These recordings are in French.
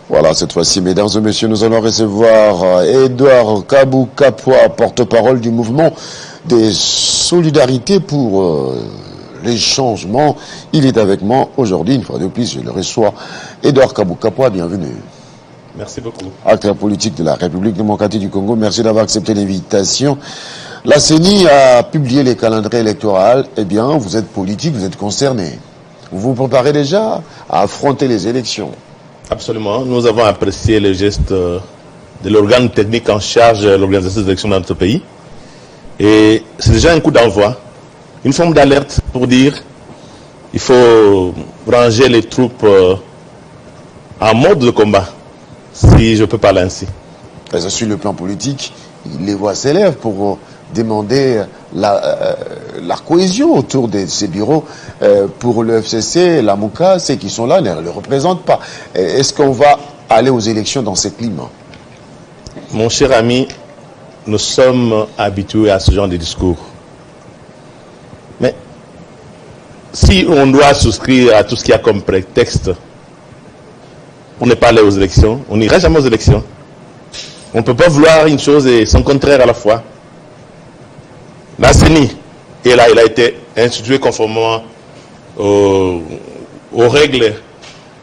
Voilà, cette fois-ci, mesdames et messieurs, nous allons recevoir Edouard Kabou-Kapoua, porte-parole du mouvement des solidarités pour les changements. Il est avec moi aujourd'hui, une fois de plus, je le reçois. Edouard Kabou-Kapoua, bienvenue. Merci beaucoup. Acteur politique de la République démocratique du Congo, merci d'avoir accepté l'invitation. La CENI a publié les calendriers électoraux. Eh bien, vous êtes politique, vous êtes concerné. Vous vous préparez déjà à affronter les élections. Absolument. Nous avons apprécié le geste de l'organe technique en charge de l'organisation des élections dans notre pays. Et c'est déjà un coup d'envoi, une forme d'alerte pour dire il faut ranger les troupes en mode de combat, si je peux parler ainsi. Et sur le plan politique, les voix s'élèvent pour demander la cohésion autour de ces bureaux. Pour le FCC, la Mouka, ceux qui sont là ne le représentent pas. Est-ce qu'on va aller aux élections dans ce climat? Mon cher ami, nous sommes habitués à ce genre de discours. Mais si on doit souscrire à tout ce qu'il y a comme prétexte pour ne pas aller aux élections, on n'ira jamais aux élections. On ne peut pas vouloir une chose et son contraire à la fois. La CENI, il a été institué conformément aux règles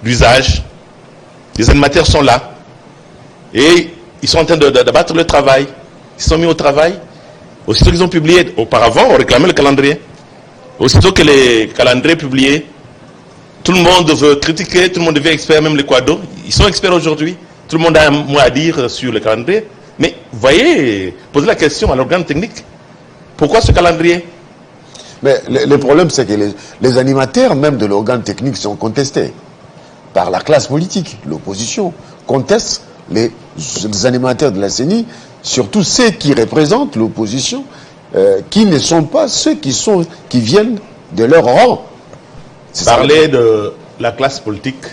d'usage. Les animateurs sont là et ils sont en train d'abattre le travail. Ils sont mis au travail. Aussitôt qu'ils ont publié, auparavant, on réclamait le calendrier. Aussitôt que les calendriers publiés, tout le monde veut critiquer, tout le monde devient expert, même les quados. Ils sont experts aujourd'hui. Tout le monde a un mot à dire sur le calendrier. Mais voyez, posez la question à l'organe technique. Pourquoi ce calendrier? Mais le problème, c'est que les animateurs, même de l'organe technique, sont contestés par la classe politique. L'opposition conteste les animateurs de la CENI, surtout ceux qui représentent l'opposition, qui ne sont pas ceux qui viennent de leur rang. Parler de la classe politique,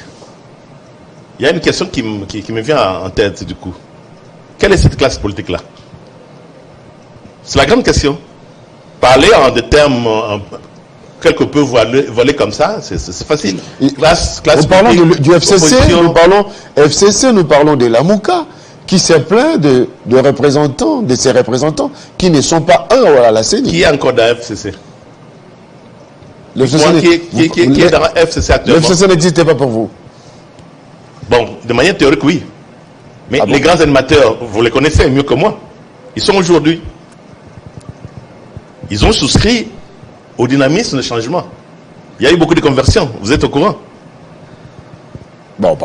il y a une question qui me vient en tête du coup. Quelle est cette classe politique-là? C'est la grande question. Parler en des termes quelque peu voilés comme ça, c'est facile. Classe nous parlons du FCC, nous parlons de la Mouka, qui s'est plein de représentants, de ses représentants, qui ne sont pas à la CENI. Qui est encore dans la FCC? Qui est dans la FCC actuellement? Le FCC n'existait pas pour vous? Bon, de manière théorique, oui. Mais les grands animateurs, vous les connaissez mieux que moi. Ils sont aujourd'hui. Ils ont souscrit au dynamisme de changement. Il y a eu beaucoup de conversions, vous êtes au courant? Bon,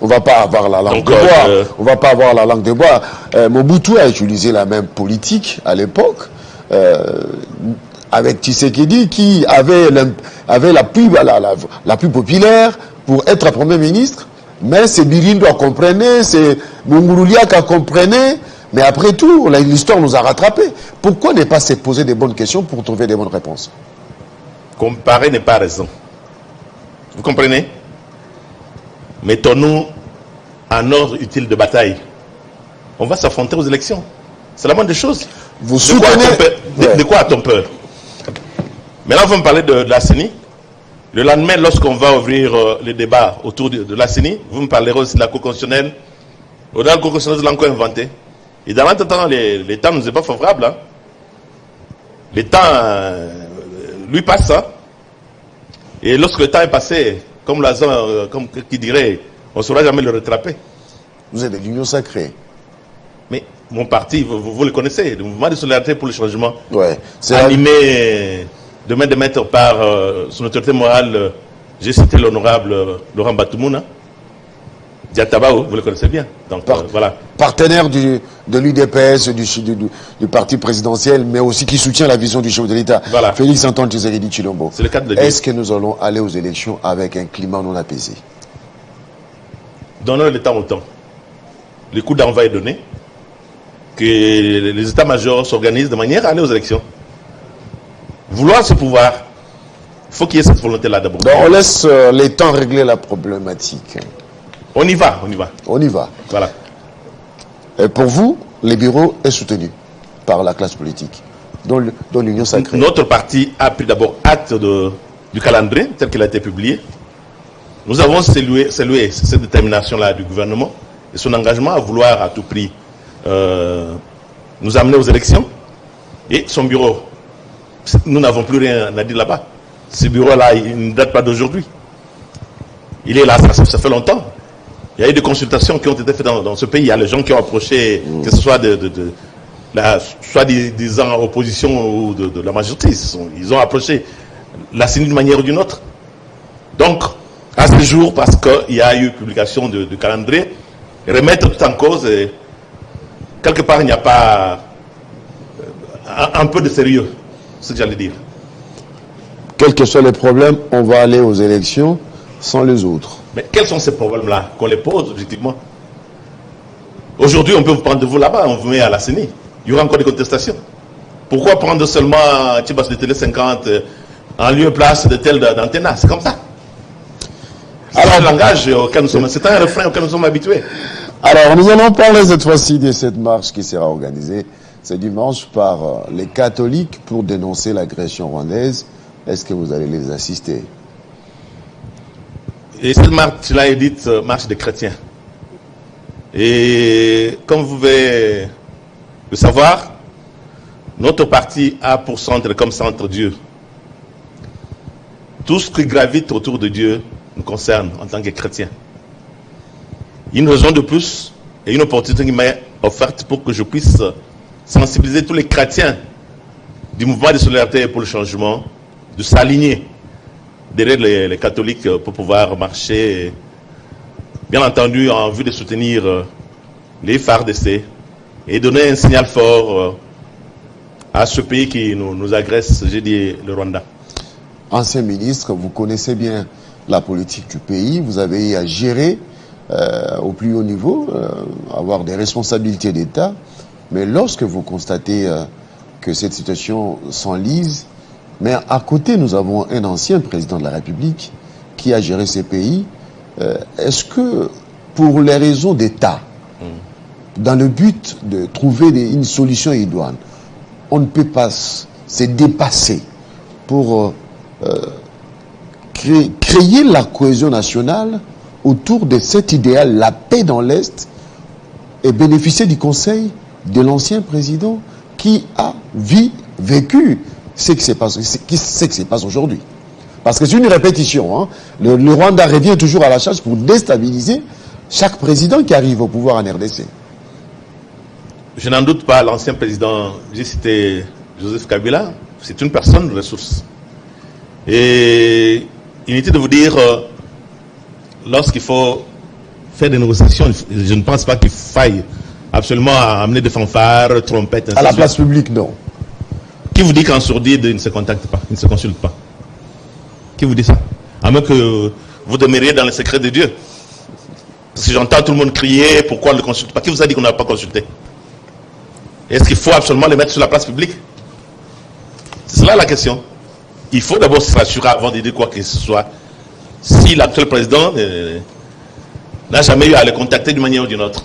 on ne va pas avoir la langue de bois. On va pas avoir la langue de bois. Mobutu a utilisé la même politique à l'époque, avec Tshisekedi, qui avait la plus populaire pour être Premier ministre. Mais c'est Birindo a comprenait, c'est Mungouroulia qui a comprenait. Mais après tout, l'histoire nous a rattrapés. Pourquoi ne pas se poser des bonnes questions pour trouver des bonnes réponses? Comparer n'est pas raison. Vous comprenez? Mettons-nous en ordre utile de bataille. On va s'affronter aux élections. C'est la moindre des choses. Vous soutenez... De quoi a-t-on peur? Maintenant, vous me parlez de la CENI. Le lendemain, lorsqu'on va ouvrir les débats autour de la CENI, vous me parlerez aussi de la Cour constitutionnelle. La Cour constitutionnelle, l'ont encore inventé. Et dans l'entretemps, les temps ne nous est pas favorable. Hein. Les temps lui passent. Hein. Et lorsque le temps est passé, comme l'oiseau, comme qui dirait, on ne saura jamais le rattraper. Vous êtes de l'Union sacrée. Mais mon parti, vous le connaissez, le mouvement de solidarité pour le changement, ouais, animé de main de maître par son autorité morale, j'ai cité l'honorable Laurent Batoumouna. Diatabao, vous le connaissez bien. Donc, voilà. Partenaire de l'UDPS, du parti présidentiel, mais aussi qui soutient la vision du chef de l'État. Voilà. Félix Antoine Tshisekedi Tshilombo. C'est le cadre de Est-ce que nous allons aller aux élections avec un climat non apaisé? Donnons le temps au temps. Le coup d'envoi est donné. Que les états-majors s'organisent de manière à aller aux élections. Vouloir ce pouvoir, il faut qu'il y ait cette volonté-là d'abord. On laisse les temps régler la problématique. On y va, on y va. On y va. Voilà. Et pour vous, le bureau est soutenu par la classe politique, dont l'Union sacrée. Notre parti a pris d'abord acte du calendrier tel qu'il a été publié. Nous avons salué cette détermination-là du gouvernement et son engagement à vouloir à tout prix nous amener aux élections. Et son bureau, nous n'avons plus rien à dire là-bas. Ce bureau-là, il ne date pas d'aujourd'hui. Il est là, ça fait longtemps. Il y a eu des consultations qui ont été faites dans ce pays. Il y a les gens qui ont approché, que ce soit de la soi-disant opposition ou de la majorité. Ils ont approché la CENI d'une manière ou d'une autre. Donc, à ce jour, parce qu'il y a eu publication de calendrier, remettre tout en cause, quelque part, il n'y a pas un peu de sérieux, c'est ce que j'allais dire. Quels que soient les problèmes, on va aller aux élections sans les autres. Mais quels sont ces problèmes-là qu'on les pose objectivement? Aujourd'hui, on peut vous prendre de vous là-bas, on vous met à la CENI. Il y aura encore des contestations. Pourquoi prendre seulement Tibas de Télé 50 en lieu et place de tel d'Antena? C'est comme ça. C'est un langage auquel nous sommes, c'est un refrain auquel nous sommes habitués. Alors, nous allons parler cette fois-ci de cette marche qui sera organisée ce dimanche par les catholiques pour dénoncer l'agression rwandaise. Est-ce que vous allez les assister? Et cette marche-là est dite marche des chrétiens. Et comme vous pouvez le savoir, notre parti a pour centre comme centre Dieu. Tout ce qui gravite autour de Dieu nous concerne en tant que chrétiens. Une raison de plus et une opportunité qui m'est offerte pour que je puisse sensibiliser tous les chrétiens du mouvement de solidarité pour le changement de s'aligner derrière les catholiques pour pouvoir marcher, bien entendu en vue de soutenir les FARDC et donner un signal fort à ce pays qui nous agresse, j'ai dit le Rwanda. Ancien ministre, vous connaissez bien la politique du pays, vous avez eu à gérer au plus haut niveau, avoir des responsabilités d'État, mais lorsque vous constatez que cette situation s'enlise, mais à côté nous avons un ancien président de la République qui a géré ces pays, est-ce que pour les raisons d'État, dans le but de trouver une solution idoine, on ne peut pas se dépasser pour créer la cohésion nationale autour de cet idéal, la paix dans l'Est, et bénéficier du conseil de l'ancien président qui a vécu ce qui se passe aujourd'hui. Parce que c'est une répétition. Hein. Le Rwanda revient toujours à la charge pour déstabiliser chaque président qui arrive au pouvoir en RDC. Je n'en doute pas, l'ancien président, j'ai cité Joseph Kabila, c'est une personne de ressources. Et inutile de vous dire, lorsqu'il faut faire des négociations, je ne pense pas qu'il faille absolument amener des fanfares, trompettes, à la place publique, non. Qui vous dit qu'en sourdine, il ne se contacte pas, il ne se consulte pas? Qui vous dit ça? À moins que vous demeuriez dans le secret de Dieu. Parce que j'entends tout le monde crier, pourquoi on ne le consulte pas? Qui vous a dit qu'on n'a pas consulté? Est-ce qu'il faut absolument le mettre sur la place publique? C'est cela la question. Il faut d'abord se rassurer avant de dire quoi que ce soit. Si l'actuel président n'a jamais eu à le contacter d'une manière ou d'une autre.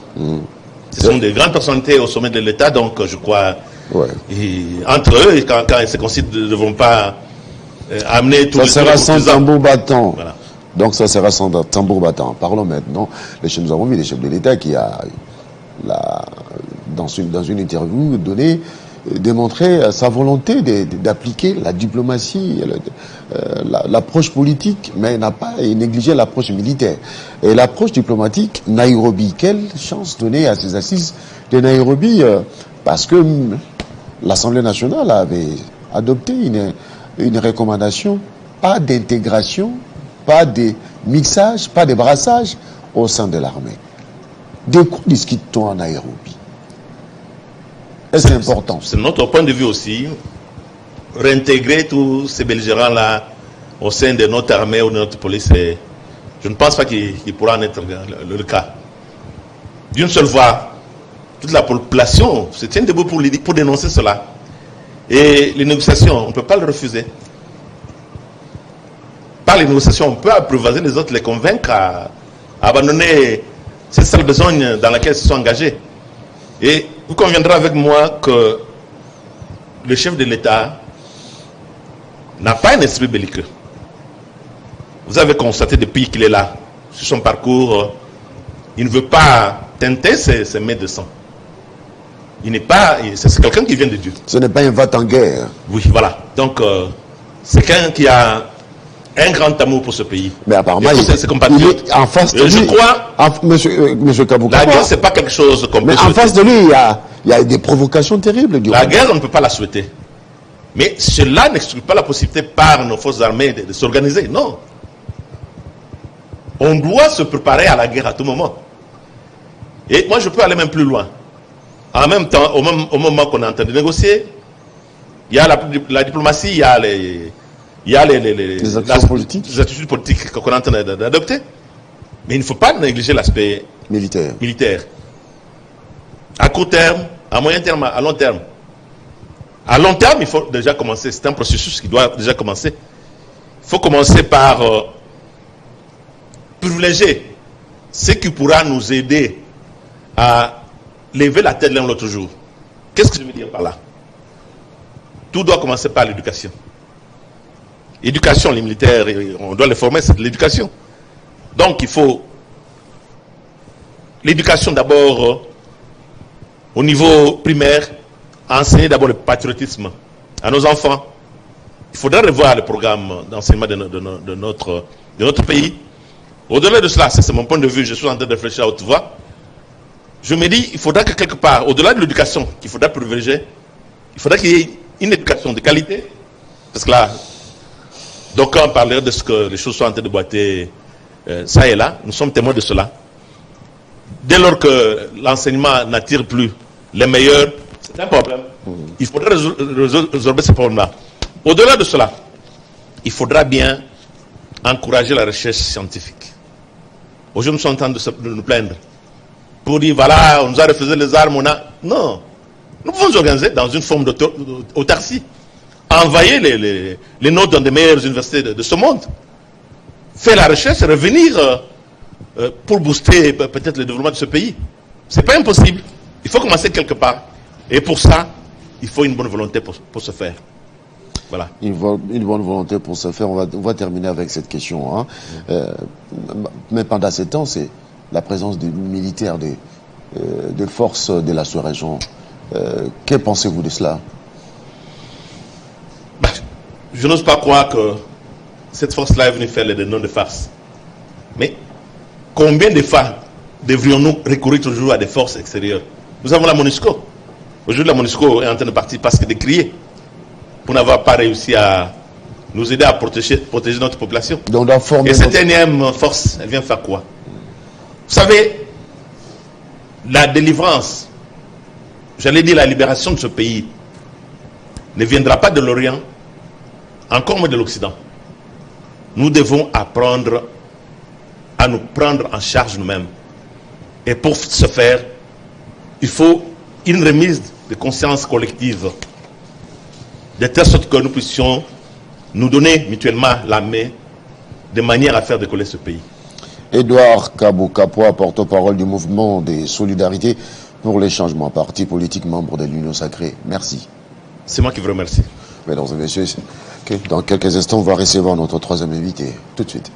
Ce sont des grandes personnalités au sommet de l'État, donc je crois, entre eux, quand ils se considèrent, ne devront pas amener tout ça sera sans tambour battant. Voilà. Donc ça sera sans tambour battant. Parlons maintenant. Nous avons vu les chefs de l'État qui a, dans une interview, démontré sa volonté d'appliquer la diplomatie, l'approche politique, mais n'a pas négligé l'approche militaire. Et l'approche diplomatique, Nairobi, quelle chance donner à ces assises de Nairobi, parce que l'Assemblée nationale avait adopté une recommandation, pas d'intégration, pas de mixage, pas de brassage au sein de l'armée. De quoi discute-t-on à Nairobi? C'est important. C'est notre point de vue aussi. Réintégrer tous ces belligérants-là au sein de notre armée ou de notre police, je ne pense pas qu'il pourra en être le cas. D'une seule voix, toute la population se tient debout pour dénoncer cela. Et les négociations, on ne peut pas le refuser. Par les négociations, on peut apprivoiser les autres, les convaincre à abandonner cette sale besogne dans laquelle ils se sont engagés. Et vous conviendrez avec moi que le chef de l'État n'a pas un esprit belliqueux. Vous avez constaté depuis qu'il est là, sur son parcours, il ne veut pas teinter ses mains de sang. Il n'est pas... C'est quelqu'un qui vient de Dieu. Ce n'est pas un va en guerre. Oui, voilà. Donc, c'est quelqu'un qui a un grand amour pour ce pays. Mais apparemment, il est en face de lui. Je crois... Monsieur Kabouka, la guerre, c'est pas quelque chose qu'on peut mais en face de lui, il y a des provocations terribles. La guerre, on ne peut pas la souhaiter. Mais cela n'exclut pas la possibilité par nos forces armées de s'organiser. Non. On doit se préparer à la guerre à tout moment. Et moi, je peux aller même plus loin. En même temps, au moment qu'on est en train de négocier, il y a la diplomatie, il y a les attitudes politiques qu'on est en train d'adopter. Mais il ne faut pas négliger l'aspect militaire. À court terme, à moyen terme, à long terme. À long terme, il faut déjà commencer. C'est un processus qui doit déjà commencer. Il faut commencer par privilégier ce qui pourra nous aider à lever la tête l'un l'autre jour. Qu'est-ce que je veux dire par là? Tout doit commencer par l'éducation. Éducation, les militaires, on doit les former, c'est de l'éducation. Donc il faut l'éducation d'abord au niveau primaire, enseigner d'abord le patriotisme à nos enfants. Il faudra revoir le programme d'enseignement de notre pays. Au-delà de cela, c'est mon point de vue, je suis en train de réfléchir à haute voix. Je me dis, il faudra que quelque part, au-delà de l'éducation qu'il faudra privilégier, il faudra qu'il y ait une éducation de qualité. Parce que là, d'aucuns parleraient de ce que les choses sont en train de boiter ça et là. Nous sommes témoins de cela. Dès lors que l'enseignement n'attire plus les meilleurs, c'est un problème. Il faudra résoudre ce problème-là. Au-delà de cela, il faudra bien encourager la recherche scientifique. Aujourd'hui, nous sommes en train de nous plaindre. Pour dire, voilà, on nous a refusé les armes, on a... Non. Nous pouvons nous organiser dans une forme d'autarcie. Envoyer les notes dans les meilleures universités de ce monde. Faire la recherche et revenir pour booster peut-être le développement de ce pays. Ce n'est pas impossible. Il faut commencer quelque part. Et pour ça, il faut une bonne volonté pour ce faire. Voilà. Une bonne volonté pour ce faire. On va terminer avec cette question. Hein. Mais pendant ce temps, c'est la présence des militaires, des forces de la sous-région. Que pensez-vous de cela? Je n'ose pas croire que cette force-là est venue faire les noms de farce. Mais combien de fois devrions-nous recourir toujours à des forces extérieures? Nous avons la MONUSCO. Aujourd'hui, la MONUSCO est en train de partir parce que décriée pour n'avoir pas réussi à nous aider à protéger notre population. Donc, et cette énième force, elle vient faire quoi? Vous savez, la délivrance, j'allais dire la libération de ce pays, ne viendra pas de l'Orient, encore moins de l'Occident. Nous devons apprendre à nous prendre en charge nous-mêmes. Et pour ce faire, il faut une remise de conscience collective, de telle sorte que nous puissions nous donner mutuellement la main, de manière à faire décoller ce pays. Edouard Kabouka-Poa, porte-parole du mouvement des solidarités pour les changements, parti politique, membre de l'Union Sacrée. Merci. C'est moi qui vous remercie. Mesdames et messieurs, dans quelques instants, on va recevoir notre troisième invité. Tout de suite.